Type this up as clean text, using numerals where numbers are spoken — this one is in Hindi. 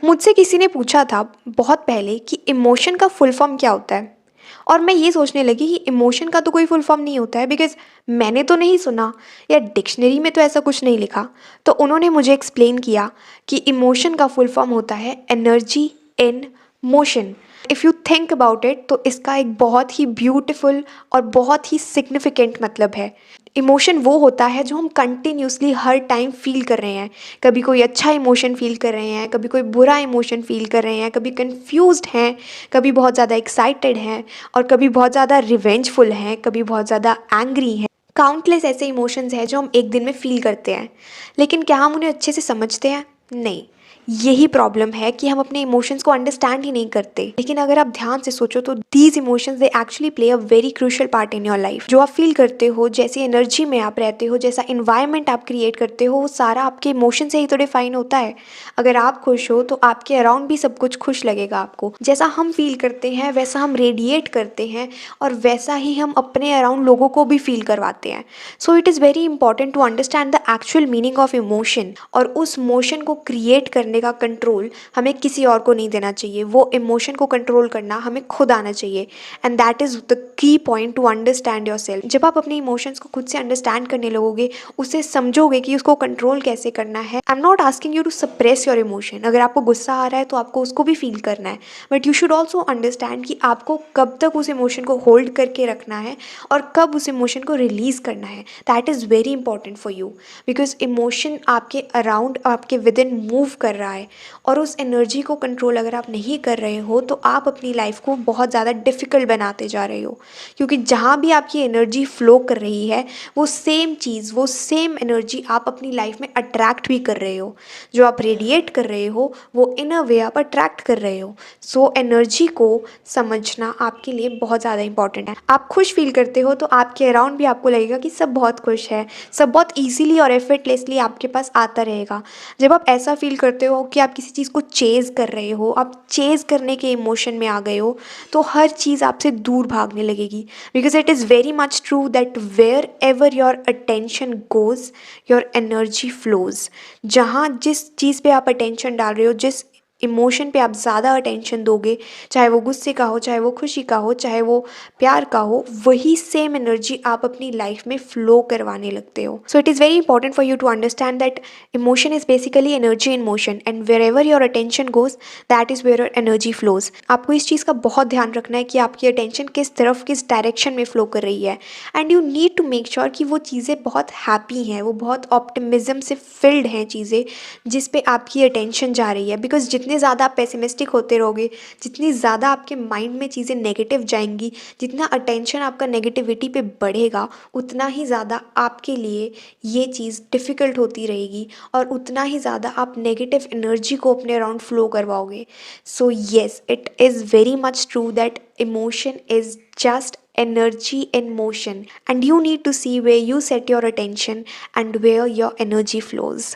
मुझसे किसी ने पूछा था बहुत पहले कि इमोशन का फुल फॉर्म क्या होता है। और मैं ये सोचने लगी कि इमोशन का तो कोई फुल फॉर्म नहीं होता है, बिकॉज मैंने तो नहीं सुना या डिक्शनरी में तो ऐसा कुछ नहीं लिखा। तो उन्होंने मुझे एक्सप्लेन किया कि इमोशन का फुल फॉर्म होता है energy in motion. If you think about it तो इसका एक बहुत ही ब्यूटिफुल और बहुत ही सिग्निफिकेंट मतलब है। इमोशन वो होता है जो हम कंटिन्यूसली हर टाइम फील कर रहे हैं। कभी कोई अच्छा इमोशन फील कर रहे हैं, कभी कोई बुरा इमोशन फील कर रहे हैं, कभी कंफ्यूज्ड हैं, कभी बहुत ज़्यादा एक्साइटेड हैं, और कभी बहुत ज़्यादा रिवेंजफुल हैं, कभी बहुत ज़्यादा एंग्री हैं। काउंटलेस ऐसे इमोशंस हैं जो हम एक दिन में फील करते हैं, लेकिन क्या हम उन्हें अच्छे से समझते हैं? नहीं। यही प्रॉब्लम है कि हम अपने इमोशंस को अंडरस्टैंड ही नहीं करते। लेकिन अगर आप ध्यान से सोचो तो these emotions they actually play a very crucial part in your life. जो आप फील करते हो, जैसी एनर्जी में आप रहते हो, जैसा इन्वायरमेंट आप क्रिएट करते हो, वो सारा आपके इमोशन से ही तो डिफाइन होता है। अगर आप खुश हो तो आपके अराउंड भी सब कुछ खुश लगेगा आपको। जैसा हम फील करते हैं वैसा हम रेडिएट करते हैं, और वैसा ही हम अपने अराउंड लोगों को भी फील करवाते हैं। So it is very important to understand the actual meaning of emotion, और उस मोशन को क्रिएट करने का कंट्रोल हमें किसी और को नहीं देना चाहिए। वो इमोशन को कंट्रोल करना हमें खुद आना चाहिए, and that is the key point two understand your self. जब आप अपने इमोशंस को खुद से अंडरस्टैंड करने लगोगे, उसे समझोगे कि उसको कंट्रोल कैसे करना है। I am not asking you to suppress your emotion. अगर आपको गुस्सा आ रहा है तो आपको उसको भी फील करना है, but you should also understand कि आपको कब तक उस इमोशन को होल्ड करके रखना है और कब उस इमोशन को रिलीज़ करना है। That is very important for you, because emotion आपके अराउंड, आपके विद इन मूव कर रहा है, और उस एनर्जी को कंट्रोल अगर आप नहीं कर रहे हो तो आप अपनी लाइफ को बहुत ज़्यादा डिफ़िकल्ट बनाते जा रहे हो। क्योंकि जहाँ भी आपकी एनर्जी फ्लो कर रही है, वो सेम चीज़, वो सेम एनर्जी आप अपनी लाइफ में अट्रैक्ट भी कर रहे हो। जो आप रेडिएट कर रहे हो वो इन अ वे आप अट्रैक्ट कर रहे हो। सो एनर्जी को समझना आपके लिए बहुत ज़्यादा इंपॉर्टेंट है। आप खुश फील करते हो तो आपके अराउंड भी आपको लगेगा कि सब बहुत खुश है, सब बहुत ईजीली और एफर्टलेसली आपके पास आता रहेगा। जब आप ऐसा फील करते हो कि आप किसी चीज़ को चेज़ कर रहे हो, आप चेज़ करने के इमोशन में आ गए हो, तो हर चीज़ आपसे दूर भागने लगेगी। Because it is very much true that wherever your attention goes your energy flows. जहाँ जिस चीज़ पे आप अटेंशन डाल रहे हो, जिस इमोशन पे आप ज़्यादा अटेंशन दोगे, चाहे वो गुस्से का हो, चाहे वो खुशी का हो, चाहे वो प्यार का हो, वही सेम एनर्जी आप अपनी लाइफ में फ्लो करवाने लगते हो। So it is very important for you to understand that emotion is basically energy in motion, and wherever your attention goes, that is where your energy flows. आपको इस चीज़ का बहुत ध्यान रखना है कि आपकी अटेंशन किस तरफ, किस डायरेक्शन में फ्लो कर रही है, and you need to make sure कि वो चीज़ें बहुत हैप्पी हैं, वो बहुत ऑप्टिमिज्म से फिल्ड हैं चीज़ें जिस पे आपकी अटेंशन जा रही है। बिकॉज जितने ज़्यादा आप पेसिमिस्टिक होते रहोगे, जितनी ज़्यादा आपके माइंड में चीज़ें नेगेटिव जाएंगी, जितना अटेंशन आपका नेगेटिविटी पे बढ़ेगा, उतना ही ज़्यादा आपके लिए ये चीज़ डिफ़िकल्ट होती रहेगी, और उतना ही ज़्यादा आप नेगेटिव एनर्जी को अपने अराउंड फ्लो करवाओगे। So yes, it is very much true that emotion is just energy in motion, and you need to see where you set your attention and where your energy flows.